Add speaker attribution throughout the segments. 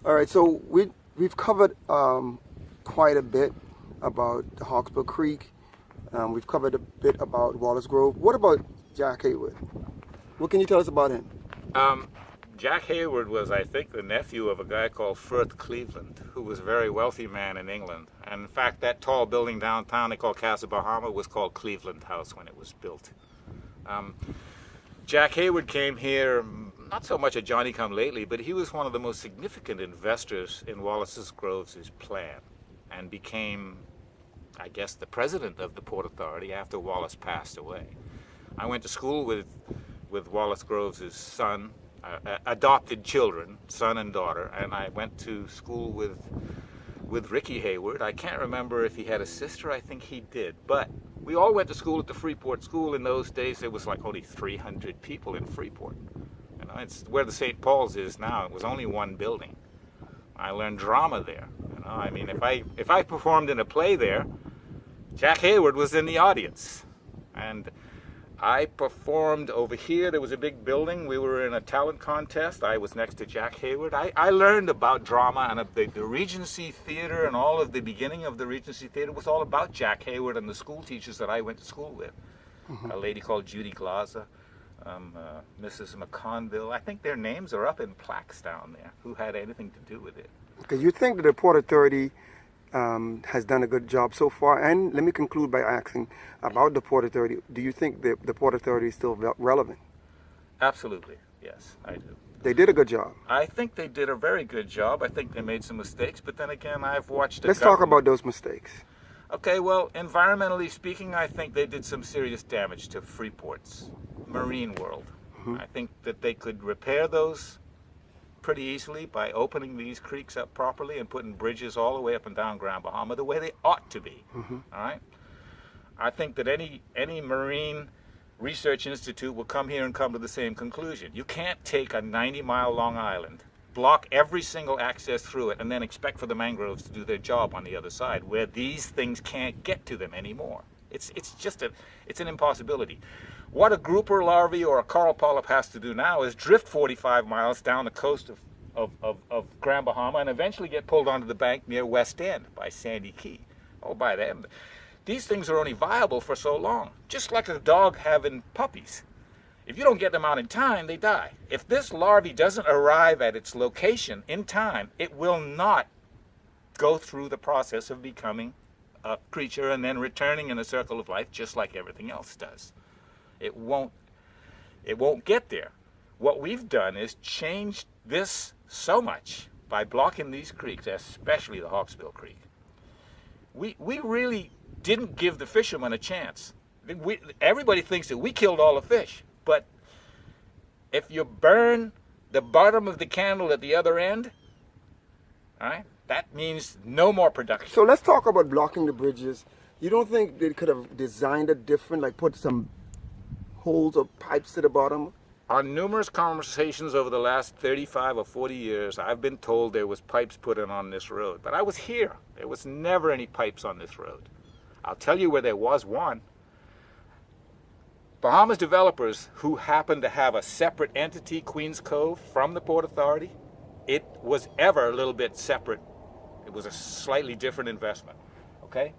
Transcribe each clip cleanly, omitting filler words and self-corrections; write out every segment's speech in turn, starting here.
Speaker 1: All right, so we've covered quite a bit about the Hawksbill Creek. We've covered a bit about Wallace Grove. What about Jack Hayward? What can you tell us about him?
Speaker 2: Jack Hayward was, I think, the nephew of a guy called Firth Cleveland, who was a very wealthy man in England. And in fact, that tall building downtown they call Casa Bahama was called Cleveland House when it was built. Jack Hayward came here, not so much a Johnny-come-lately, but he was one of the most significant investors in Wallace Groves' plan and became, I guess, the president of the Port Authority after Wallace passed away. I went to school with Wallace Groves' son, adopted children, son and daughter, and I went to school with Ricky Hayward. I can't remember if he had a sister. I think he did, but we all went to school at the Freeport School. In those days, there was like only 300 people in Freeport. You know, it's where the St. Paul's is now. It was only one building. I learned drama there. You know, I mean, if I performed in a play there, Jack Hayward was in the audience, and I performed over here. There was a big building. We were in a talent contest. I was next to Jack Hayward. I learned about drama, and the Regency Theater and all of the beginning of the Regency Theater was all about Jack Hayward and the school teachers that I went to school with. Mm-hmm. A lady called Judy Glaza, Mrs. McConville. I think their names are up in plaques down there, who had anything to do with it.
Speaker 1: Okay, you think that the Port Authority has done a good job so far? And let me conclude by asking about the Port Authority. Do you think the Port Authority is still relevant?
Speaker 2: Absolutely, yes, I do.
Speaker 1: They did a good job.
Speaker 2: I think they did a very good job. I think they made some mistakes, but then again, I've watched...
Speaker 1: Let's talk about those mistakes.
Speaker 2: Okay, well, environmentally speaking, I think they did some serious damage to Freeport's marine world. Mm-hmm. I think that they could repair those pretty easily by opening these creeks up properly and putting bridges all the way up and down Grand Bahama the way they ought to be. Mm-hmm. All right. I think that any marine research institute will come here and come to the same conclusion. You can't take a 90-mile long island, block every single access through it, and then expect for the mangroves to do their job on the other side, where these things can't get to them anymore. It's an impossibility. What a grouper larvae or a coral polyp has to do now is drift 45 miles down the coast of Grand Bahama and eventually get pulled onto the bank near West End by Sandy Key. Oh, by then, these things are only viable for so long, just like a dog having puppies. If you don't get them out in time, they die. If this larvae doesn't arrive at its location in time, it will not go through the process of becoming a creature and then returning in a circle of life just like everything else does. It won't get there. What we've done is changed this so much by blocking these creeks, especially the Hawksbill Creek. We really didn't give the fishermen a chance. Everybody thinks that we killed all the fish, but if you burn the bottom of the candle at the other end, all right, that means no more production.
Speaker 1: So let's talk about blocking the bridges. You don't think they could have designed it different, like put some holes or pipes to the bottom?
Speaker 2: On numerous conversations over the last 35 or 40 years, I've been told there was pipes put in on this road. But I was here. There was never any pipes on this road. I'll tell you where there was one. Bahamas developers who happened to have a separate entity, Queens Cove, from the Port Authority, it was ever a little bit separate. It was a slightly different investment, okay?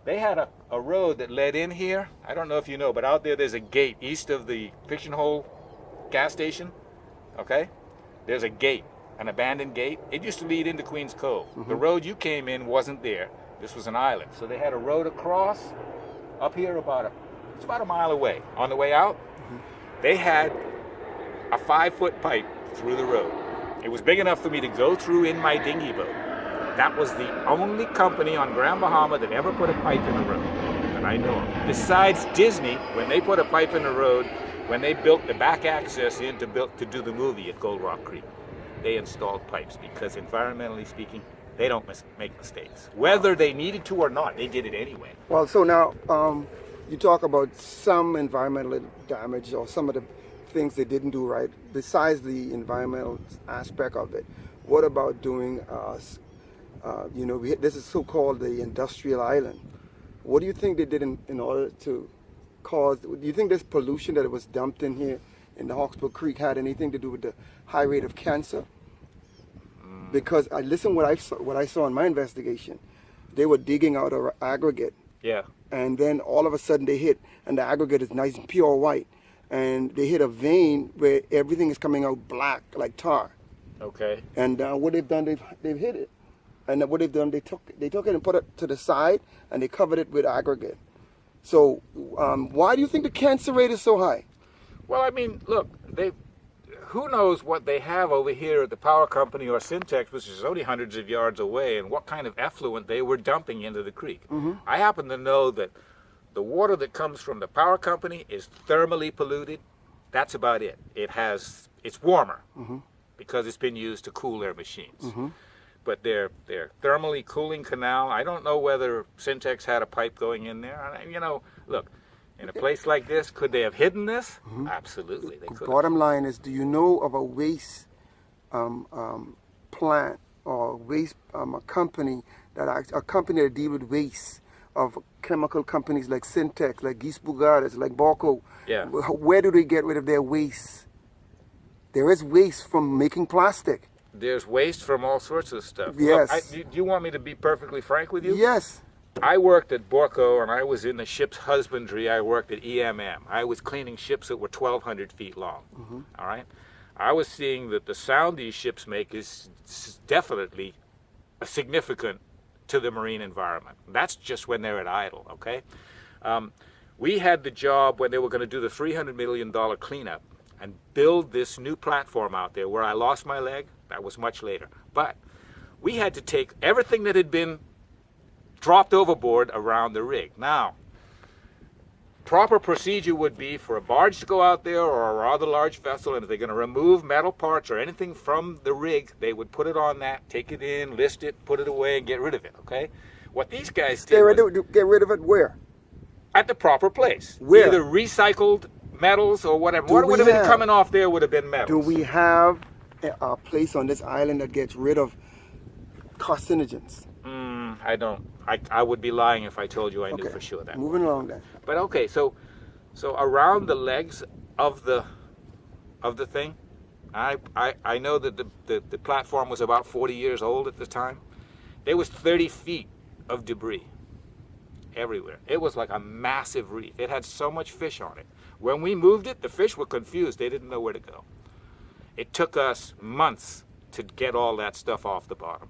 Speaker 2: They had a road that led in here. I don't know if you know, but out there's a gate east of the Fiction Hole gas station, okay? There's a gate, an abandoned gate. It used to lead into Queens Cove. Mm-hmm. The road you came in wasn't there. This was an island. So they had a road across up here it's about a mile away. On the way out, mm-hmm. They had a 5-foot pipe through the road. It was big enough for me to go through in my dinghy boat. That was the only company on Grand Bahama that ever put a pipe in the road that I know of. Besides Disney, when they put a pipe in the road, when they built the back access in to do the movie at Gold Rock Creek, they installed pipes because environmentally speaking, they don't make mistakes. Whether they needed to or not, they did it anyway.
Speaker 1: Well, so now you talk about some environmental damage or some of the things they didn't do right. Besides the environmental aspect of it, what about doing this is so-called the industrial island. What do you think they did in order to cause, do you think this pollution that was dumped in here in the Hawksbill Creek had anything to do with the high rate of cancer? because I listened what I saw in my investigation. They were digging out an aggregate,
Speaker 2: Yeah.
Speaker 1: and then all of a sudden they hit, and the aggregate is nice and pure white, and they hit a vein where everything is coming out black like tar.
Speaker 2: Okay.
Speaker 1: And what they've done, they've hit it, and what they've done, they took it and put it to the side, and they covered it with aggregate. So why do you think the cancer rate is so high?
Speaker 2: Well, I mean, look, who knows what they have over here at the power company or Syntex, which is only hundreds of yards away, and what kind of effluent they were dumping into the creek. I happen to know that the water that comes from the power company is thermally polluted. That's about it. It's warmer because it's been used to cool their machines. But their thermally cooling canal, I don't know whether Syntex had a pipe going in there. You know, look, in a place like this, could they have hidden this? Absolutely, they could.
Speaker 1: Bottom line is, do you know of a waste plant or waste a company that deal with waste of chemical companies like Syntex, like Guy Bougadas, like Borco?
Speaker 2: Yeah.
Speaker 1: Where do they get rid of their waste? There is waste from making plastic.
Speaker 2: There's waste from all sorts of stuff.
Speaker 1: Yes.
Speaker 2: Look, do you want me to be perfectly frank with you?
Speaker 1: Yes.
Speaker 2: I worked at Borco, and I was in the ship's husbandry. I worked at EMM. I was cleaning ships that were 1,200 feet long. All right? I was seeing that the sound these ships make is definitely significant to the marine environment. That's just when they're at idle, okay? We had the job when they were going to do the $300 million cleanup and build this new platform out there where I lost my leg. That was much later. But we had to take everything that had been dropped overboard around the rig. Now, proper procedure would be for a barge to go out there or a rather large vessel, and if they're going to remove metal parts or anything from the rig, they would put it on that, take it in, list it, put it away, and get rid of it, okay? What these guys did
Speaker 1: Get rid of it where?
Speaker 2: at the proper place.
Speaker 1: Where?
Speaker 2: Either recycled metals or whatever.
Speaker 1: Do
Speaker 2: What
Speaker 1: we
Speaker 2: would have been
Speaker 1: have-
Speaker 2: coming off there would have been metals.
Speaker 1: Do we have a place on this island that gets rid of carcinogens?
Speaker 2: I don't. I would be lying if I told you I knew
Speaker 1: Okay.
Speaker 2: for sure that.
Speaker 1: Moving along then.
Speaker 2: But okay, so around the legs of the thing, I know that the platform was about 40 years old at the time. There was 30 feet of debris everywhere. It was like a massive reef. It had so much fish on it. When we moved it, the fish were confused. They didn't know where to go. It took us months to get all that stuff off the bottom.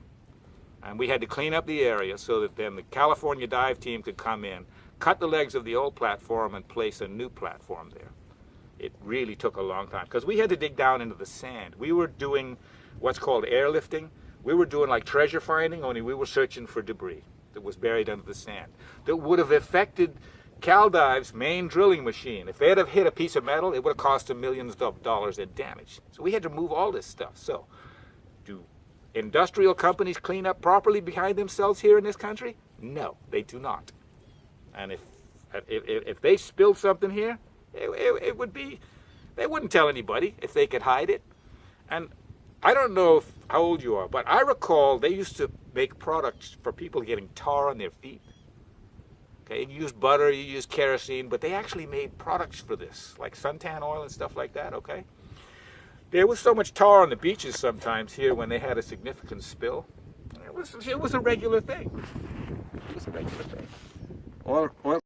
Speaker 2: And we had to clean up the area so that then the California dive team could come in, cut the legs of the old platform, and place a new platform there. It really took a long time because we had to dig down into the sand. We were doing what's called airlifting. We were doing like treasure finding, only we were searching for debris that was buried under the sand that would have affected CalDive's main drilling machine. If they'd have hit a piece of metal, it would have cost them millions of dollars in damage. So we had to move all this stuff. So do industrial companies clean up properly behind themselves here in this country? No, they do not. And if they spilled something here, it would be, they wouldn't tell anybody if they could hide it. And I don't know how old you are, but I recall they used to make products for people getting tar on their feet. Okay, you use butter, you use kerosene, but they actually made products for this, like suntan oil and stuff like that, okay? There was so much tar on the beaches sometimes here when they had a significant spill. It was a regular thing. It was a regular thing. Oil